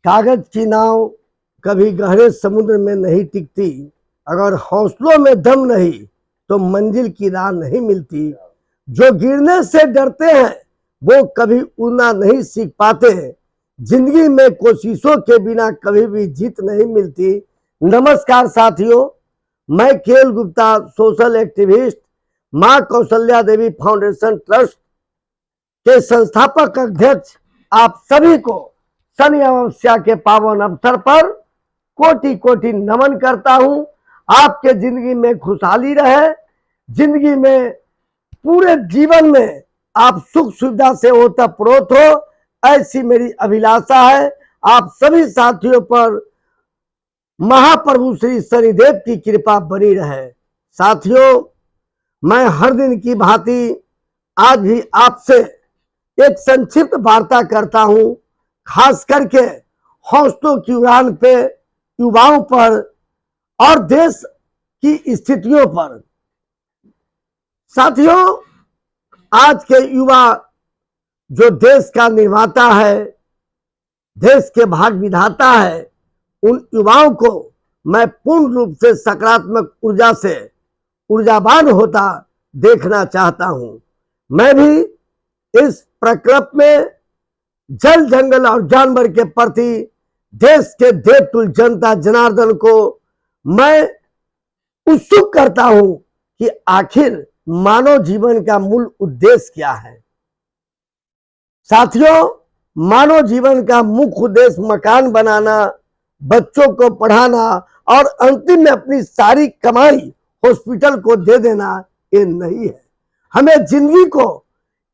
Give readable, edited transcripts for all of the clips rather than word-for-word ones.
कागज की नाव कभी गहरे समुद्र में नहीं टिकती। अगर हौसलों में दम नहीं तो मंजिल की राह नहीं मिलती। जो गिरने से डरते हैं वो कभी उड़ना नहीं सीख पाते। जिंदगी में कोशिशों के बिना कभी भी जीत नहीं मिलती। नमस्कार साथियों, मैं केएल गुप्ता, सोशल एक्टिविस्ट, मां कौशल्या देवी फाउंडेशन ट्रस्ट के संस्थापक अध्यक्ष, आप सभी को शनि अमावस्या के पावन अवसर पर कोटि कोटि नमन करता हूं। आपके जिंदगी में खुशहाली रहे, जिंदगी में पूरे जीवन में आप सुख सुविधा से ओतप्रोत हो, ऐसी मेरी अभिलाषा है। आप सभी साथियों पर महाप्रभु श्री शनिदेव की कृपा बनी रहे। साथियों, मैं हर दिन की भांति आज भी आपसे एक संक्षिप्त वार्ता करता हूं, खास करके हौसलों की उड़ान पे, युवाओं पर और देश की स्थितियों पर। साथियों, आज के युवा जो देश का निर्माता है, देश के भाग विधाता है, उन युवाओं को मैं पूर्ण रूप से सकारात्मक ऊर्जा से ऊर्जावान होता देखना चाहता हूं। मैं भी इस प्रकल्प में जल, जंगल और जानवर के प्रति देश के देवतुल्य जनता जनार्दन को मैं उत्सुक करता हूं कि आखिर मानव जीवन का मूल उद्देश्य क्या है। साथियों, मानव जीवन का मुख्य उद्देश्य मकान बनाना, बच्चों को पढ़ाना और अंतिम में अपनी सारी कमाई हॉस्पिटल को दे देना ये नहीं है। हमें जिंदगी को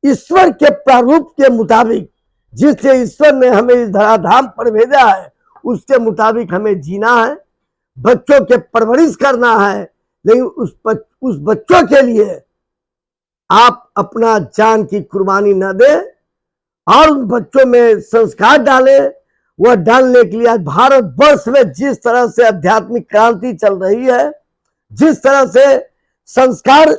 ईश्वर के प्रारूप के मुताबिक, जिससे ईश्वर ने हमें इस धराधाम पर भेजा है, उसके मुताबिक हमें जीना है। बच्चों के परवरिश करना है, लेकिन उस बच्चों के लिए आप अपना जान की कुर्बानी न दें और उन बच्चों में संस्कार डालें। वह डालने के लिए आज भारत वर्ष में जिस तरह से आध्यात्मिक क्रांति चल रही है, जिस तरह से संस्कार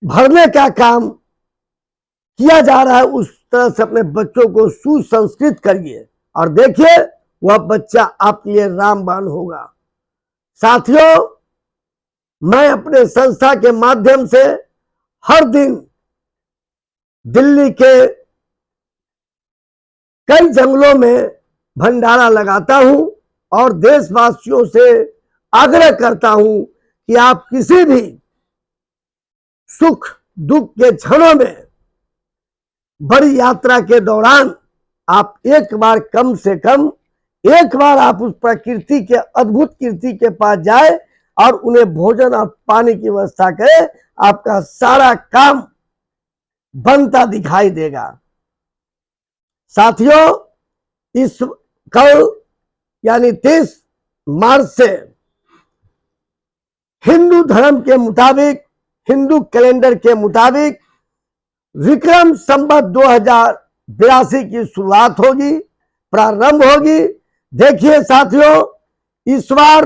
भरने का काम किया जा रहा है, उस तरह से अपने बच्चों को सुसंस्कृत करिए और देखिए वह बच्चा आपके लिए रामबाण होगा। साथियों, मैं अपने संस्था के माध्यम से हर दिन दिल्ली के कई जंगलों में भंडारा लगाता हूं और देशवासियों से आग्रह करता हूं कि आप किसी भी सुख दुख के क्षणों में, बड़ी यात्रा के दौरान आप एक बार, कम से कम एक बार आप उस प्रकृति के, अद्भुत कृति के पास जाए और उन्हें भोजन और पानी की व्यवस्था करें। आपका सारा काम बनता दिखाई देगा। साथियों, इस कल यानी 30 मार्च से हिंदू धर्म के मुताबिक, हिंदू कैलेंडर के मुताबिक विक्रम संवत 2082 की शुरुआत होगी, प्रारंभ होगी। देखिए साथियों, इस बार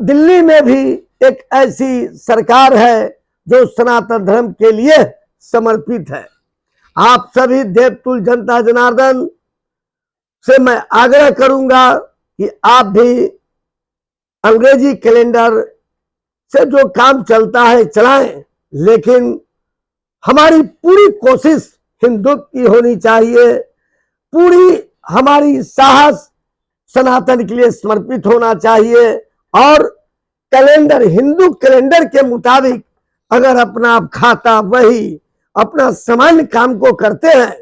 दिल्ली में भी एक ऐसी सरकार है जो सनातन धर्म के लिए समर्पित है। आप सभी देवतुल्य जनता जनार्दन से मैं आग्रह करूंगा कि आप भी अंग्रेजी कैलेंडर से जो काम चलता है चलाएं, लेकिन हमारी पूरी कोशिश हिंदुत्व की होनी चाहिए। पूरी हमारी साहस सनातन के लिए समर्पित होना चाहिए और कैलेंडर, हिंदू कैलेंडर के मुताबिक अगर अपना खाता वही अपना सामान्य काम को करते हैं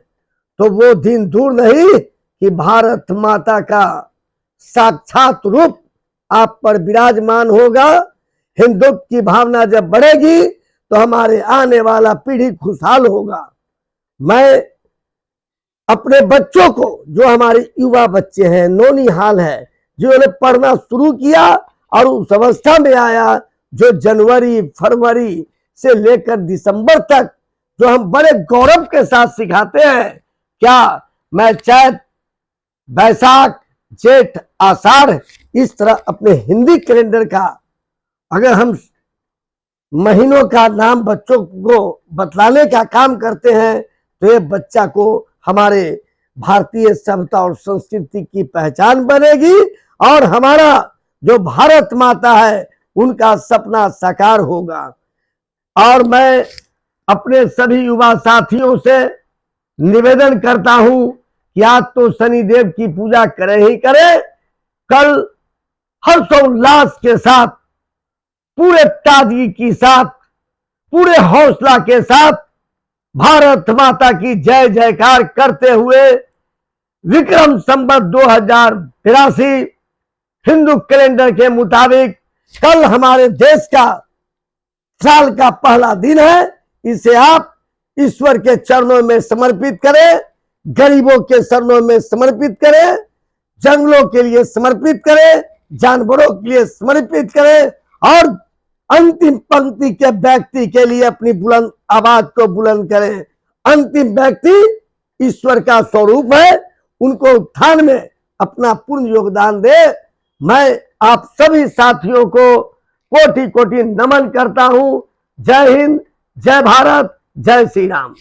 तो वो दिन दूर नहीं कि भारत माता का साक्षात रूप आप पर विराजमान होगा। हिंदुत्व की भावना जब बढ़ेगी तो हमारे आने वाला पीढ़ी खुशहाल होगा। मैं अपने बच्चों को, जो हमारे युवा बच्चे हैं, नौनिहाल है, जिन्होंने पढ़ना शुरू किया और उस अवस्था में आया जो जनवरी फरवरी से लेकर दिसंबर तक जो हम बड़े गौरव के साथ सिखाते हैं, क्या मैं चैत, बैसाख, जेठ, आषाढ़, इस तरह अपने हिंदी कैलेंडर का अगर हम महीनों का नाम बच्चों को बतलाने का काम करते हैं तो ये बच्चा को हमारे भारतीय सभ्यता और संस्कृति की पहचान बनेगी और हमारा जो भारत माता है उनका सपना साकार होगा। और मैं अपने सभी युवा साथियों से निवेदन करता हूं कि आज तो शनिदेव की पूजा करें ही करें, कल हर्षोल्लास के साथ, पूरे ताजगी के साथ, पूरे हौसला के साथ भारत माता की जय जयकार करते हुए विक्रम संवत 2082 हिंदू कैलेंडर के मुताबिक कल हमारे देश का साल का पहला दिन है। इसे आप ईश्वर के चरणों में समर्पित करें, गरीबों के चरणों में समर्पित करें, जंगलों के लिए समर्पित करें, जानवरों के लिए समर्पित करें और अंतिम पंक्ति के व्यक्ति के लिए अपनी बुलंद आवाज को बुलंद करें। अंतिम व्यक्ति ईश्वर का स्वरूप है, उनको उत्थान में अपना पूर्ण योगदान दे। मैं आप सभी साथियों को कोटि कोटि नमन करता हूं। जय हिंद, जय भारत, जय श्री राम।